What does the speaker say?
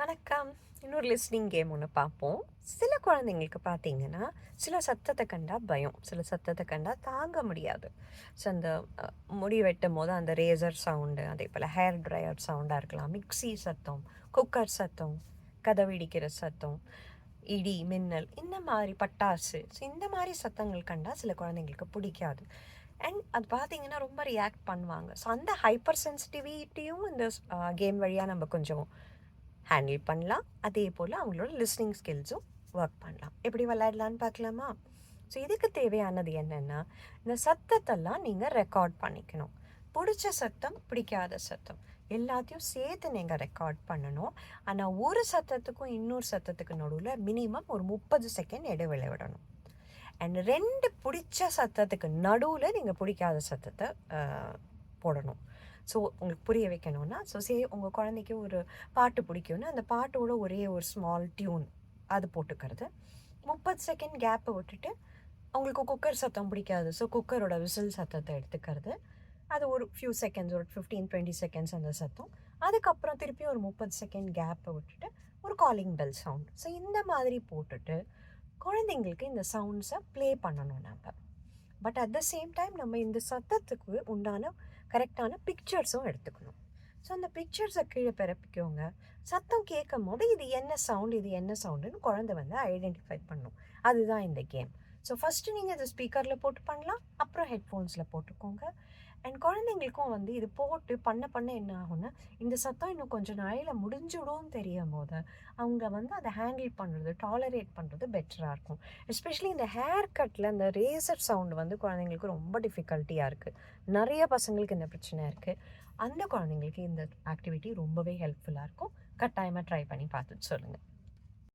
வணக்கம். இன்னொரு listening game ஒன்று பார்ப்போம். சில குழந்தைங்களுக்கு பார்த்தீங்கன்னா, சில சத்தத்தை கண்டா பயம். சில சத்தத்தை கண்டா தாங்க முடியாது. ஸோ அந்த முடி வெட்டும்போது அந்த ரேசர் சவுண்டு, அதே போல் ஹேர் ட்ரையர் சவுண்டாக இருக்கலாம், மிக்ஸி சத்தம், குக்கர் சத்தம், கதவு இடிக்கிற சத்தம், இடி, மின்னல், இந்த மாதிரி பட்டாசு. ஸோ இந்த மாதிரி சத்தங்கள் கண்டா சில குழந்தைங்களுக்கு பிடிக்காது. அண்ட் அது பார்த்தீங்கன்னா ரொம்ப ரியாக்ட் பண்ணுவாங்க. ஸோ அந்த ஹைப்பர் சென்சிட்டிவிட்டியும் இந்த கேம் வழியாக நம்ம கொஞ்சம் ஹேண்டில் பண்ணலாம். அதே போல் அவங்களோட லிஸ்னிங் ஸ்கில்ஸும் ஒர்க் பண்ணலாம். எப்படி விளையாடலான்னு பார்க்கலாமா? ஸோ இதுக்கு தேவையானது என்னென்னா, இந்த சத்தத்தெல்லாம் நீங்கள் ரெக்கார்ட் பண்ணிக்கணும். பிடிச்ச சத்தம், பிடிக்காத சத்தம் எல்லாத்தையும் சேர்த்து நீங்கள் ரெக்கார்ட் பண்ணணும். ஆனால் ஒரு சத்தத்துக்கும் இன்னொரு சத்தத்துக்கு நடுவில் மினிமம் ஒரு 30 செகண்ட் இடைவெளி விடணும். அண்ட் 2 பிடிச்ச சத்தத்துக்கு நடுவில் நீங்கள் பிடிக்காத சத்தத்தை போடணும். ஸோ உங்களுக்கு புரிய வைக்கணும்னா, உங்கள் குழந்தைக்கு ஒரு பாட்டு பிடிக்கும்னா அந்த பாட்டோட ஒரே ஒரு ஸ்மால் டியூன் அது போட்டுக்கிறது. 30 செகண்ட் கேப்பை விட்டுட்டு அவங்களுக்கு குக்கர் சத்தம் பிடிக்காது, ஸோ குக்கரோட விசில் சத்தத்தை எடுத்துக்கிறது. அது ஒரு ஃபியூ செகண்ட்ஸ், ஒரு 15-20 செகண்ட்ஸ் அந்த சத்தம். அதுக்கப்புறம் திருப்பி ஒரு 30 செகண்ட் கேப்பை விட்டுட்டு ஒரு காலிங் பெல் சவுண்ட். ஸோ இந்த மாதிரி போட்டுட்டு குழந்தைங்களுக்கு இந்த சவுண்ட்ஸை ப்ளே பண்ணணும் நம்ம. But at the same time நம்ம இந்த சத்தத்துக்கு உண்டான கரெக்டான பிக்சர்ஸும் எடுத்துக்கணும். ஸோ அந்த பிக்சர்ஸை கீழே பிறப்பிக்கோங்க. சத்தம் கேட்கும் போது இது என்ன சவுண்டு, இது என்ன சவுண்டுன்னு குழந்தை வந்து ஐடென்டிஃபை பண்ணும். அதுதான் இந்த கேம். ஸோ ஃபஸ்ட்டு நீங்கள் இதை ஸ்பீக்கரில் போட்டு பண்ணலாம், அப்புறம் ஹெட்ஃபோன்ஸில் போட்டுக்கோங்க. அண்ட் குழந்தைங்களுக்கும் வந்து இது போட்டு பண்ண என்ன ஆகும்னா, இந்த சத்தம் இன்னும் கொஞ்சம் நாளையில் முடிஞ்சுடும் தெரியும் போது அவங்க வந்து அதை ஹேண்டில் பண்ணுறது, டாலரேட் பண்ணுறது பெட்டராக இருக்கும். எஸ்பெஷலி இந்த ஹேர் கட்டில் அந்த ரேசர் சவுண்டு வந்து குழந்தைங்களுக்கு ரொம்ப டிஃபிகல்ட்டியாக இருக்குது. நிறைய பசங்களுக்கு இந்த பிரச்சனை இருக்குது. அந்த குழந்தைங்களுக்கு இந்த ஆக்டிவிட்டி ரொம்பவே ஹெல்ப்ஃபுல்லாக இருக்கும். கட்டாயமாக ட்ரை பண்ணி பார்த்துட்டு சொல்லுங்கள்.